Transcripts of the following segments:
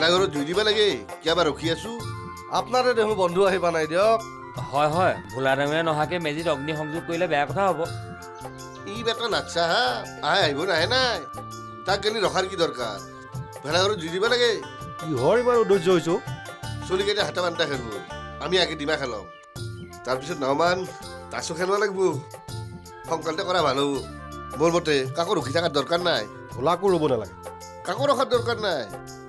ভেলাঘৰত জুই দিব লাগে কিয়াবা ৰখি আছো আপনাৰে দেখোন বন্ধু আহিবা নাই দিয়ক হয় হয় ভোলা ডাঙৰীয়া নহাকে মেজিত অগ্নি সংযোগ কৰিলে বেয়া কথা হ'ব ই বেটা নাচা হা আহিব নাহে নাই তাক গেলি ৰখাৰ কি দৰকাৰ ভেলাঘৰত জুই দিব লাগে কিহৰ ইমান উদ্দেশ্য হৈছো চলিকেইটা হাতা বান্তা খেলব আমি আগে ডিমা খেলাম তাৰপিছত নাওমান তাচো খেলব লাগিব সোনকালতে কৰা ভাল হ'ব মোৰ মতে কাকো ৰখি থকাৰ দৰকাৰ নাই ভোলাকো ৰ'ব নালাগে কাকো ৰখাৰ দৰকাৰ নাই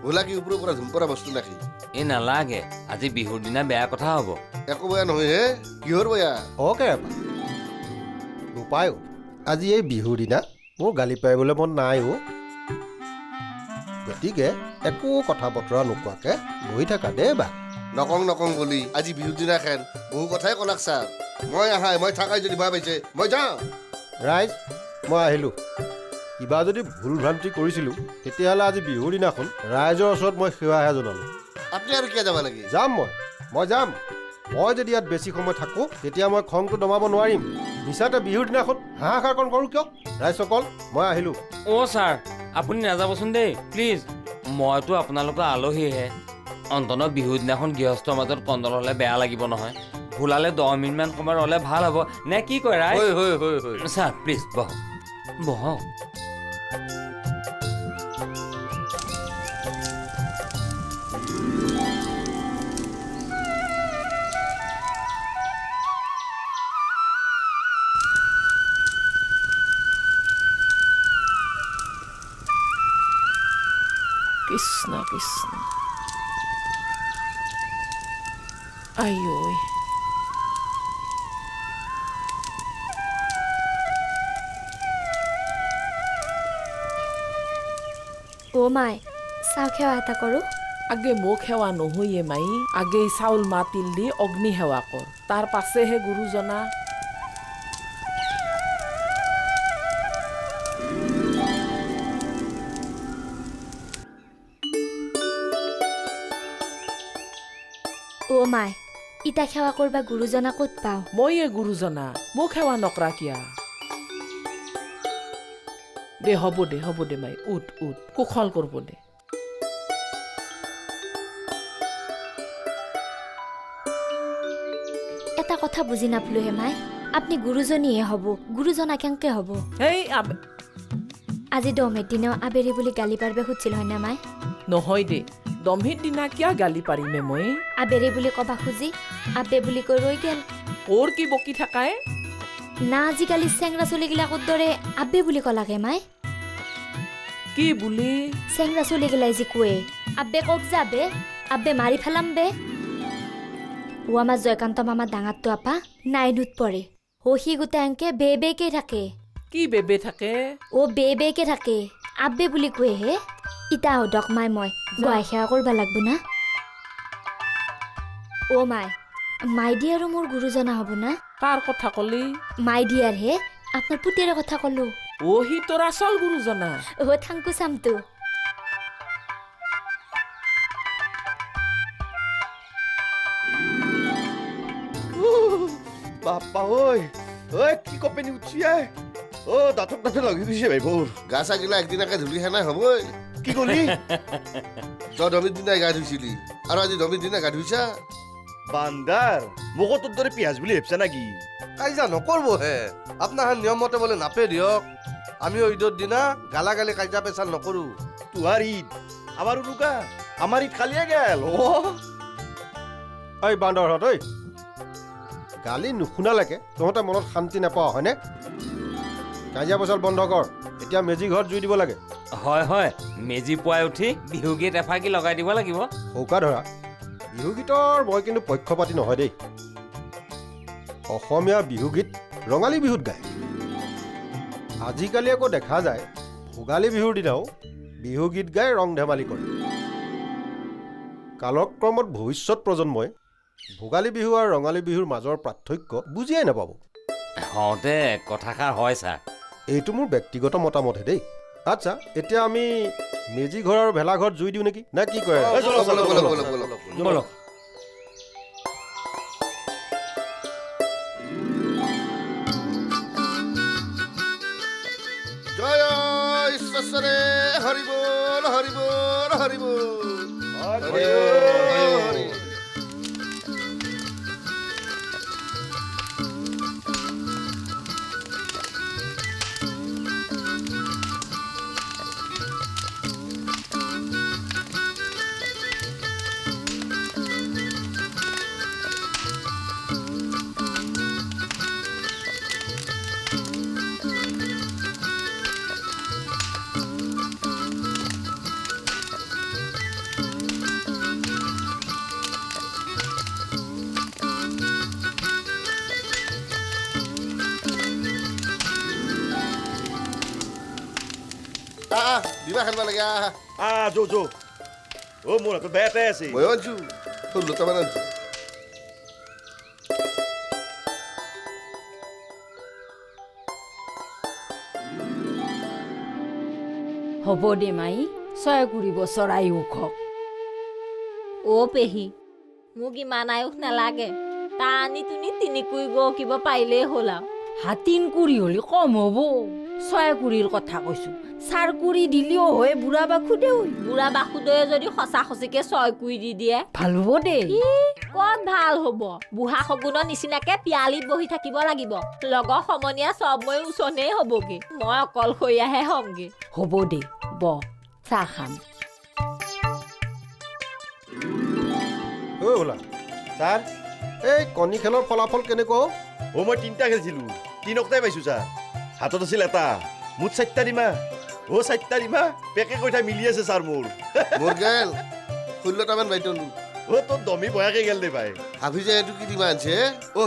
ভোলা কি ওপৰৰ পৰা ঝুমপৰা বস্তু নাখি এই নালাগে আজি বিহুৰ দিনা বেয়া কথা হ'ব একো বেয়া নহয় হে কিহৰ বেয়া অকে উপায় আজি এই বিহুৰ দিনা মোৰ গালি পাৰিবলৈ মন নাই অ' গতিকে একো কথা বতৰা নোকোৱাকে বহি থাকা দেই বা নকং বুলি আজি বিহুৰ দিনাখন বহু কথাই ক'লাক ছাৰ মই থাকাই যদি ভয় পাইছে মই যাওঁ ৰাইজ মই আহিলোঁ কিবা যদি ভুল ভ্ৰান্তি কৰিছিলোঁ তেতিয়াহ'লে আজি বিহুৰ দিনাখন ৰাইজৰ ওচৰত মই সেৱাহে জনালোঁ আপুনি আৰু কিয় যাব লাগে যাম মই যাম মই যদি ইয়াত বেছি সময় থাকোঁ তেতিয়া মই খংটো দমাব নোৱাৰিম মিছাতে বিহুৰ দিনাখন হাহাকাৰকণ কৰোঁ কিয় ৰাইজসকল মই আহিলোঁ অ' ছাৰ আপুনি নাযাবচোন দেই প্লিজ মইতো আপোনালোকৰ আলহীহে অন্ততঃ বিহুৰ দিনাখন গৃহস্থৰ মাজত কণ্ডল হ'লে বেয়া লাগিব নহয় ভোলালে 10 মিনিটমান সময় ৰ'লে ভাল হ'ব নে কি কয় ৰাইজ ছাৰ প্লিজ বহক কৃষ্ণ কৃষ্ণ আইঐ অ' মাই চাহ সেৱা এটা কৰোঁ আগে মোক সেৱা নহয়ে মাই আগে চাউল মা তিল দি অগ্নি সেৱা কৰ তাৰ পাছেহে গুৰুজনা অ' মাই ইটা সেৱা কৰবা গুৰুজনা ক'ত পাওঁ ময়ে গুৰুজনা মোক সেৱা নকৰা কিয়া দে হ'ব দে মাই উঠ কুশল কৰব দে এটা কথা বুজি নাপলো হে মাই আপুনি গুৰুজনীয়ে হ'ব গুৰুজনা কেনেকে হ'ব হেই আজি দমেৰ দিনাও আবেলি বুলি গালি পাৰিব খুজিছিল হয়নে মাই নহয় দে দমহিৰ দিনা কিয়া গালি পাৰিমে মই আবেলি বুলি কবা খুজি আবে বুলি কৈ ৰৈ গেল ওৰ কি বকি থাকাই না আজিকালি চেংৰা চলিগিলাকৰ দৰে আবে বুলি কলাকে মাই কি বুলি চেংৰা চলিগিলাই যি কোৱে আবে কক যাবে আবে মাৰি ফেলাম বে ও আমাৰ জয়কান্ত মামা ডাঙৰটো আপা নাইনুত পৰে সি গোটেই এংকে বেকে থাকে কি বেবে থাকে অ বেকে থাকে আবে বুলি কোৱে হে ইটা সদক মাই মই গুৱাই সেৱা কৰিব লাগব না অ মাই দি আৰু মোৰ গুৰুজনা হ'ব না কাৰ কথা কলি মাই দিয়াৰ হে আপোনাৰ পুতেৰে কথা কলো সি তোৰ আচল গুৰুজনা থাংকু চামটো বাপ্পা ঐ কি কপেনি উঠছি দাঁতক লাগি গৈছে ভাইবোৰ গা চা গিলা একদিনাকে ধূলি খানাই হ'বই কি কলি তই দমিৰ দিনাই গা ধুইছিলি আৰু আজি দমিৰ দিনা গা ধুইছা বান্দাৰ মোকো তোৰ দৰে পিয়াজ বুলি ভাবছা নাকি কাইজা নকৰব হে আপোনাৰ নিয়ম মতে বোলে নাপে দিয়ক আমিও ঈদৰ দিনা গালাগালি কাইজা পেচাল নকৰো তোহাৰ ঈদ আমাৰ উৰুকা আমাৰ ঈদ কালিয়ে গেল ঐ বান্দৰহঁত ঐ গালি নুশুনালৈকে তহঁতে মনত শান্তি নাপাওঁ হয়নে কাজিয়া পেচাল বন্ধ কৰ এতিয়া মেজি ঘৰত জুই দিব লাগে হয় মেজি পুৱাই উঠি বিহুগীত এফাকি লগাই দিব লাগিব সৌকা ধৰা বিহুগীতৰ মই কিন্তু পক্ষপাতি নহয় দেই অসমীয়া বিহুগীত ৰঙালী বিহুত গায় আজিকালি আকৌ দেখা যায় ভোগালী বিহুৰ দিনাও বিহুগীত গাই ৰং ধেমালি কৰে কালক্ৰমত ভৱিষ্যত প্ৰজন্মই ভোগালী বিহু আৰু ৰঙালী বিহুৰ মাজৰ পাৰ্থক্য বুজিয়াই নাপাব হওঁতে কথাষাৰ হয় ছাৰ এইটো মোৰ ব্যক্তিগত মতামতহে দেই আচ্ছা এতিয়া আমি মেজি ঘৰ আৰু ভেলাঘৰত জুই দিওঁ নেকি নে কি কয় বলক জয় ঈশ্বৰে horrible horrible horrible Hari Hari. দিমা খেলবা লাগে যো যো অ' মোৰ হাতত বেয়া এটাই আছে ময়ো আনছো 16টামান আনছো। হ'ব দে মাই 6 বছৰ আয়ুস হওক। অ' পেহী মোক ইমান আয়ুস নালাগে টানি টুনি তিনিকুৰি গকিব পাৰিলেই হ'ল আৰু হাতীন কুৰি হ'লে কম হ'ব। 6 কথা কৈছো, 4 দিলেও হয় বুঢ়া বাখু দে বুঢ়া বাসুদয়ে যদি সঁচা সঁচিকে 6 দি দিয়ে ভাল হ'ব দে। ক'ত ভাল হ'ব? বুঢ়া শগুনৰ নিচিনাকে পিয়ালিত বহি থাকিব লাগিব। লগৰ সমনীয়া চব মই ওচৰনেই হ'বগে, মই অকলশৰীয়াহে হ'মগে। হ'ব দে ব চাহ খাম। বোলা ছাৰ এই কণী খেলৰ ফলাফল কেনেকুৱা অ' মই 3টা খেলিছিলোঁ 3টাই পাইছোঁ ছাৰ। হাতত আছিল এটা, মুঠ 4টা দিমা। অ' 4টা দিমা পেকে কৈ থাই মিলি আছে ছাৰ মোৰ। মোৰ গেল 16টামান বাইতলো। অ' তোৰ দমি বয়াকে গেল দে ভাই। ভাবি যে এইটো কি দিমা আনছে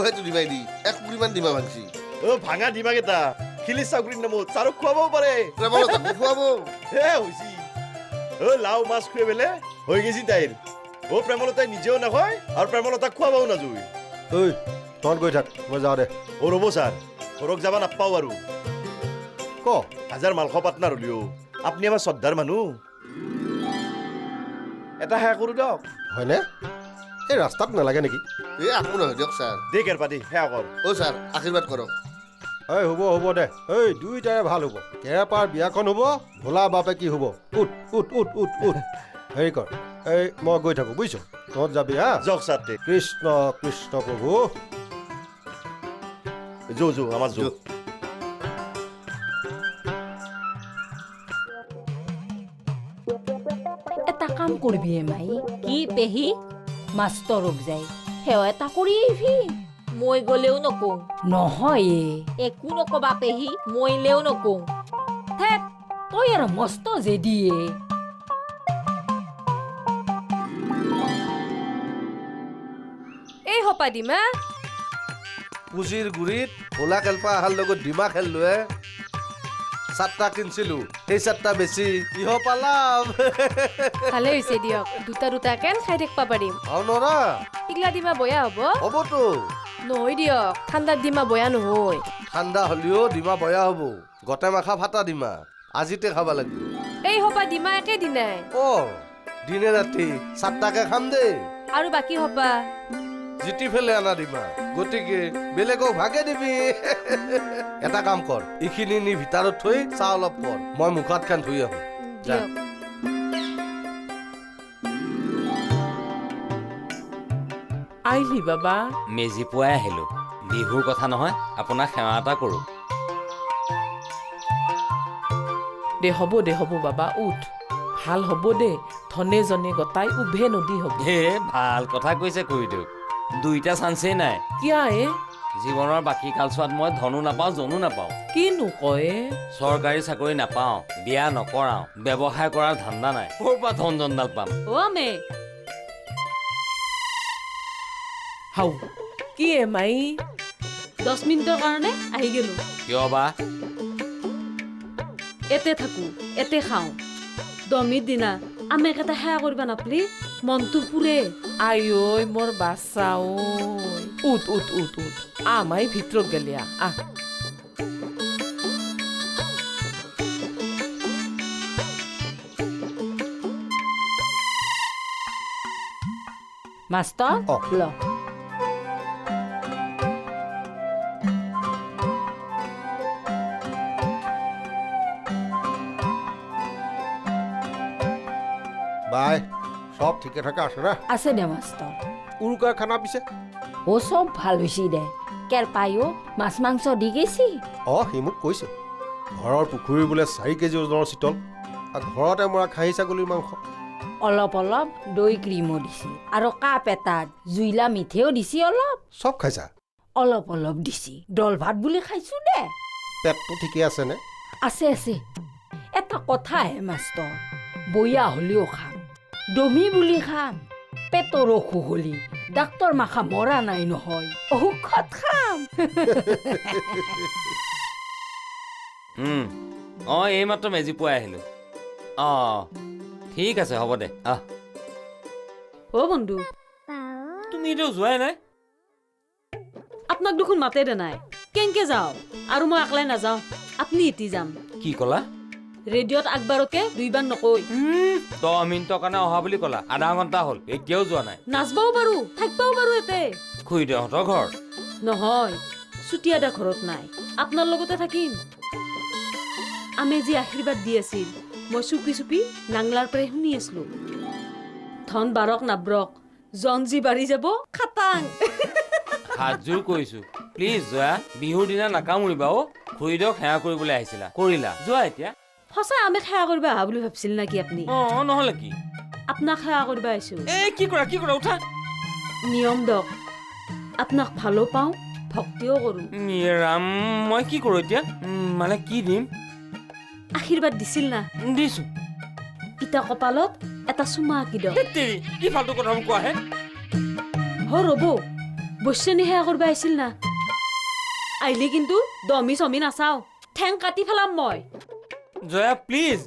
সেইটো দিমাই দি 1 কুৰিমান দিমা ভাংছি। অ' ভাঙা দিমাকেইটা খিলি চাকৰিৰ নামত ছাৰক খুৱাবও পাৰে। প্ৰেমলতাকো খুৱাব। হৈছি অ' লাও মাছ খুৱাই পেলে হৈ গৈছি তাইৰ। অ' প্ৰেমলতাই নিজেও নাখায় আৰু প্ৰেমলতাক খুৱাবও নাযোয়। ঐ তহঁত গৈ থাক মই যাওঁ দে। অ' ৰ'ব ছাৰ ঘৰক যাব নাপাওঁ আৰু ক হাজাৰ মালখ পাটনাৰ হ'লিও আপুনি আমাৰ শ্ৰদ্ধাৰ মানুহ, এটা সেৱা কৰোঁ দিয়ক। হয়নে? এই ৰাস্তাত নালাগে নেকি? এই একো নহয় দিয়ক ছাৰ। দে কেৰপাতি সেৱা কৰ। অ' ছাৰ আশীৰ্বাদ কৰক। এই হ'ব দে, এই দুইটাৰে ভাল হ'ব। কেৰেপাৰ বিয়াখন হ'ব, ভোলা বাপে কি হ'ব। উঠ উঠ উঠ উঠ উঠ হেৰি কৰ, এই মই গৈ থাকোঁ বুজিছ, তহঁত যাবি হা। যাওক ছাৰ দে কৃষ্ণ কৃষ্ণ প্ৰভু। যো আমাৰ যো। এটা কাম কৰিবি মাই, কি পেহী? মাষ্টৰক যাই সেৱা এটা কৰি আহিবি। মই গ'লেও নকওঁ, নহয় একো নকবা পেহী, মৰিলেও নকওঁ। থেত তই আৰু মস্ত জেদিয়ে। এই হপা ডিমা পুঁজিৰ গুৰিত ভোলা খেলপা অহাৰ লগত ডিমা খেললোৱে 7টা কিনছিলো, সেই 7টা বেছি ইহ পালাম। ভালে হৈছে দিয়ক, দুটা দুটাকেন খাই থাকিব পাৰিম। আৰু নৰা ইগলা ডিমা বয়া হ'ব হ'বতো। নহয় দিয়ক, ঠাণ্ডাত ডিমা বয়া নহয়। ঠাণ্ডা হ'লেও ডিমা বয়া হ'ব, গটে মাখা ফাটা ডিমা আজিতে খাব লাগিব। এই হপা ডিমা একেদিনাই অ' দিনে ৰাতি 7টাকে খাম দেই। আৰু বাকী হপা জিতি ফেলে আনা ডিমা, গতিকে বেলেগক ভাগে দিবি। এটা কাম কৰ, এইখিনি নি ভিতৰত থৈ চাহ অলপ কৰ, মই মুখ হাত খান ধুই আহোঁ। যা। দিয়ক। আহিলি বাবা। মেজি পুৱাই আহিলোঁ, বিহুৰ কথা নহয়, আপোনাক সেৱা এটা কৰোঁ। দে হ'ব বাবা উঠ, ভাল হ'ব দে। ধনে জনে গতাই উভে নদী হ'ব। হে ভাল কথা কৈছে কৰি দিয়ক, দুইটা চান্সেই নাই। কিয়া জীৱনৰ বাকী কালচোৱাত মই ধনো নাপাওঁ জনো নাপাওঁ, কিনো কয় চৰকাৰী চাকৰি নাপাওঁ, বিয়া নকৰাওঁ, ব্যৱসায় কৰাৰ ধান্দা নাই, ক'ৰ পৰা ধন জনডাল পাম। অ' মে হাও কি মাই 10 মিনিটৰ কাৰণে আহি গেলো। কিয় বা? এতে থাকো, এতে খাওঁ। দমিৰ দিনা আমাক এটা সেৱা কৰিবা নাপলি, মনটো পুৰে। আই ঐ মোৰ বাচ্চা ঐ, উঠ উঠ উঠ উঠ আমাই ভিতৰত গেলি আহ। মাষ্টৰ ল বাই সব ঠিকে থাকে আছে না আছে দে মাষ্টৰ উৰুকাৰ খানা পিছে অ চব ভাল হৈছে দে কেৰ পায়ো মাছ মাংস দি গৈছি সি মোক কৈছে ঘৰৰ পুখুৰী বোলে 4 কেজি ওজনৰ চিতল আৰু ঘৰতে মৰা খাহী ছাগলীৰ মাংস অলপ অলপ দৈ ক্ৰীমো দিছি আৰু কাপ এটাত জুইলা মিঠেও দিছি অলপ চব খাইছা অলপ অলপ দিছি দল ভাত বুলি খাইছো দে পেটটো ঠিকে আছেনে আছে আছে এটা কথাহে মাষ্টৰ বয়া হ'লেও খাম দমি বুলি খাম পেটৰ অসুখ হ'লি ডাক্তৰ মাখা মৰা নাই নহয় ঔষধ খাম অঁ এইমাত্ৰ মেজি পুৱাই আহিলোঁ অঁ ঠিক আছে হ'ব দে আহ অ বন্ধু তুমি এতিয়া যোৱাই নাই আপোনাক দেখোন মাতে দে নাই কেনকে যাওঁ আৰু মই একলাই নাযাওঁ আপুনি এটি যাম কি ক'লা ৰেডিঅ'ত আগবাৰকে 2 বাৰ নকৈ 10 মিনিটৰ কাৰণে অহা বুলি ক'লা আধা ঘণ্টা হ'ল এতিয়াও যোৱা নাই নাচবাও পাৰো থাকিবাও পাৰো এতে খুৰীদেউহঁতৰ ঘৰ নহয় চুতীয়াদা ঘৰত নাই আপোনাৰ লগতে থাকিম আমি যি আশীৰ্বাদ দি আছিল মই চুপি চুপি নাংলাৰ পৰাই শুনি আছিলো ধন বাৰক নাব্ৰক জন যি বাঢ়ি যাব খাটাং হাতযোৰ কৈছো প্লিজ যোৱা বিহুৰ দিনা নাকামুৰিবা অ' খুৰীদেউক সেৱা কৰিবলৈ আহিছিলা কৰিলা যোৱা এতিয়া সঁচাই আমি সেৱা কৰিব আহা বুলি ভাবছিল নেকি আপুনি অঁ নহ'লে কি আপোনাক সেৱা কৰিব আহিছো এই কি কৰা উঠা নিয়ম দক আপোনাক ভালো পাওঁ ভক্তিও কৰো ৰাম মই কি কৰোঁ এতিয়া মানে কি দিম আশীৰ্বাদ দিছিল না দিছো ইটা কপালত এটা চুমা আঁকি দিয়ক কি ফাল্টু কথাবোৰ কোৱাহে ৰ'ব বৈশ্যনি সেৱা কৰিব আহিছিল না আহিলে কিন্তু দমি চমি নাচাওঁ ঠেং কাটি পেলাম মই জয়া প্লিজ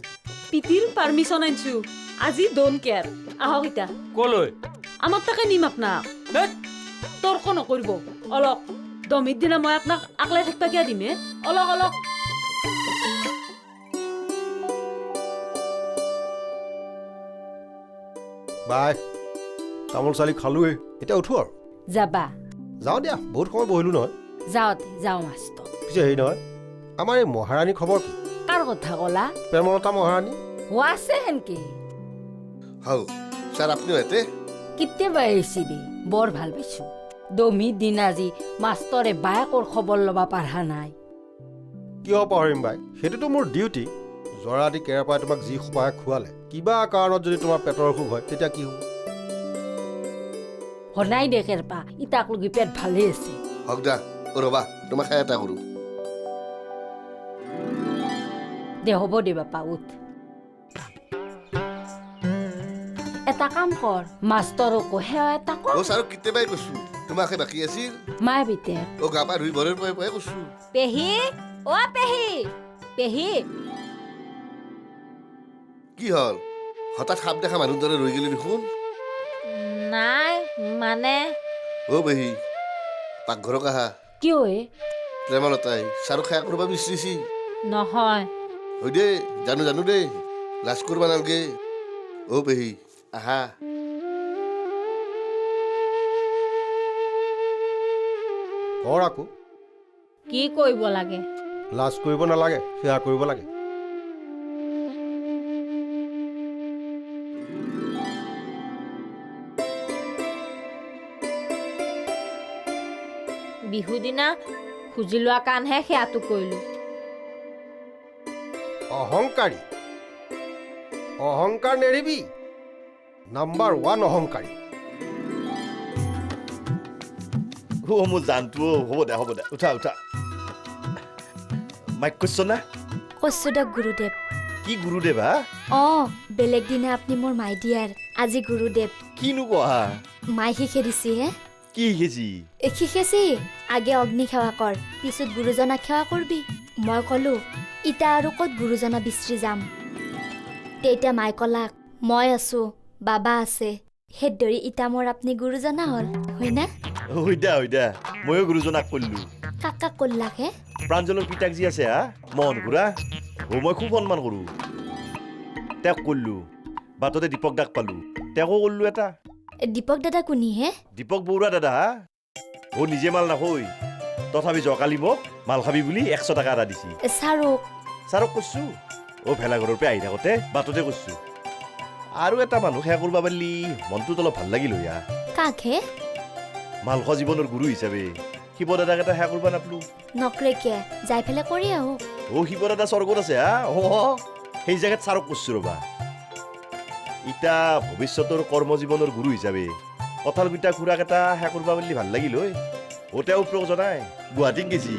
পিতিৰ পাৰ্মিশ্যন আনিছো আজি ডোন্ট কেয়াৰ আহক ইটা ক'লৈ আমাৰ তাকে নিম আপোনাক তৰ্ক নকৰিব অলপ দমিৰ দিনা মই আপোনাক আকলাই থাকিবা কিয় দিম অলপ অলপ বাই তামোল চালি খালোৱেই এতিয়া উঠো আৰু যাবা যাওঁ দিয়া বহুত সময় বহিলোঁ নহয় যাওঁ মাষ্টৰ পিছে হেৰি নহয় আমাৰ এই মহাৰাণী খবৰ কি কাৰ কথা ক'লা প্ৰেমলতা মহাৰাণী হোৱা আছে সেনকে হাও ছাৰ আপুনিও ইয়াতে কেতিয়াবা আহিছি দে বৰ ভাল পাইছো দমিৰ দিন আজি মাষ্টৰে বায়েকৰ খবৰ ল'বা পাৰা নাই কিয় পাহৰিম বাই সেইটোতো মোৰ ডিউটি জৰাদি কেৰাপাই তোমাক যি সোপাহে খোৱালে কিবা কাৰণত যদি তোমাৰ পেটৰ অসুখ হয় তেতিয়া কি হ'ব হনাই দে কেৰপা ইটাক লগি পেট ভালে আছে হওক দা ৰ'বা তোমাক সেয়া এটা কৰোঁ দে হ'ব দে বাপা উঠ এটা কাম কৰ মাষ্টৰকো সেৱা এটা কৰ অ' ছাৰক কেতিয়াবাই কৈছোঁ তোমাকে বাকী আছিল মায়ে বিতে অ' গা পা ধুই ঘৰৰ পৰাই কৈছোঁ পেহী অ পেহী পেহী কি হ'ল হঠাৎ সাপ দেখা মানুহৰ দৰে ৰৈ গ'লি দেখোন নাই মানে অ' পেহী পাকঘৰক আহা কিয় প্ৰেমলতাই ছাৰক সেৱা কৰিব বিচাৰিছি নহয় হয় দে জানো দে লাজ কৰিব নালাগে অ' পেহী আহা কৰ আকৌ কি কৰিব লাগে লাজ কৰিব নালাগে সেয়া কৰিব লাগে বিহু দিনা খুজি লোৱা কাৰণহে সেয়াটো কৰিলো অহংকাৰ নেৰিবি নাম্বাৰ 1 অহংকাৰী মোৰ জানটো হ'ব দে উঠা মাইক কৈছ না কৈছো দিয়ক গুৰুদেৱ কি গুৰুদেৱ হা অঁ বেলেগ দিনা আপুনি মোৰ মাই দিয়াৰ আজি গুৰুদেৱ কিনো কোৱা মাই শিকে দিছি হে কি শিকেছি শিকেছি আগে অগ্নি সেৱা কৰ পিছত গুৰুজনাক সেৱা কৰবি মই ক'লো ইটা আৰু ক'ত গুৰুজনা বিচৰি যাম তেতিয়া মাই ক'লাক মই আছো বাবা আছে সেইদৰে ইটা মোৰ আপুনি গুৰুজনা হ'ল হয় না হৈদা ময়ো গুৰুজনাক কল্লো কাক ক'লাক হে প্ৰাঞ্জলৰ পিতাক যি আছে হা মন ঘূৰা মই খুব সন্মান কৰোঁ তেওঁক কল্লো বাটতে দীপক দাক পালো তেওঁকো কল্লো এটা দীপক দাদা কোনি হে দীপক বৰুৱা দাদা হা নিজে মাল নাখৈ তথাপি জকালি মোক মাল খাবি বুলি 100 টকা এটা দিছি ছাৰক ছাৰক কৈছো ভেলাঘৰৰ পৰা আহি থাকোঁতে বাটতে কৈছো আৰু এটা মানুহ সেৱা কৰিব পাৰিলি মনটোত অলপ ভাল লাগিল হইয়া কাকহে মালখ জীৱনৰ গুৰু হিচাপে শিৱ দাদাক এটা সেৱা কৰিব নাপলো নকৰে কিয় যাই পেলাই কৰি আহো শিৱ দাদা স্বৰ্গত আছে হা সেই জেগাত চাৰক কৰিছো ৰবা ইটা ভৱিষ্যতৰ কৰ্মজীৱনৰ গুৰু হিচাপে কঁঠালগুটা খুৰাক এটা সেৱা কৰিব পাৰিলি ভাল লাগিল ঐ তেওঁ প্ৰয়োজনাই গুৱাহাটীত গেছি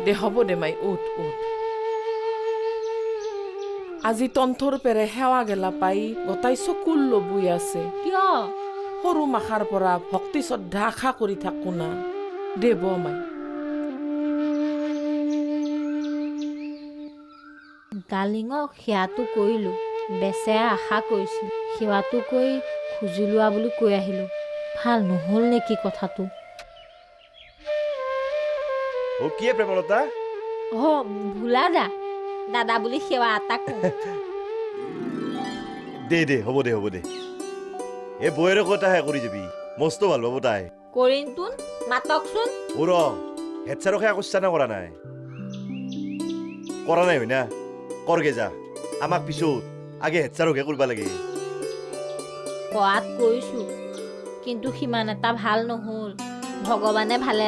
দে হ'ব দে মাই উঠ উঠ আজি তন্থৰ পেৰে সেৱা গেলা পাই গোটাই চকুৰ লবুই আছে কিয় সৰু মাখাৰ পৰা ভক্তি শ্ৰদ্ধা আশা কৰি থাকো না দেৱ মাই ডালিঙক সেৱাটো কৰিলোঁ বেচেৰা আশা কৰিছিল সেৱাটো কৰি খুজি লোৱা বুলি কৈ আহিলোঁ ভাল নহ'ল নেকি কথাটো কিয়ে প্ৰেমলতা ভোলা দাদা বুলি সেৱা এটা কৰোঁ দে হ'ব দে এই বৌয়েৰকো এটা সেৱা কৰি যাবি মস্ত ভাল পাব তাই কৰিমতোন মাতকচোন হেড ছাৰক সেৱা কৰিছা না কৰা নাই হয় না কৰগে যা আমাক পিছত আগে হেড ছাৰকহে কৰিব লাগে কোৱাত কৈছোঁ কিন্তু সিমান এটা ভাল নহ'ল ভগৱানে ভালে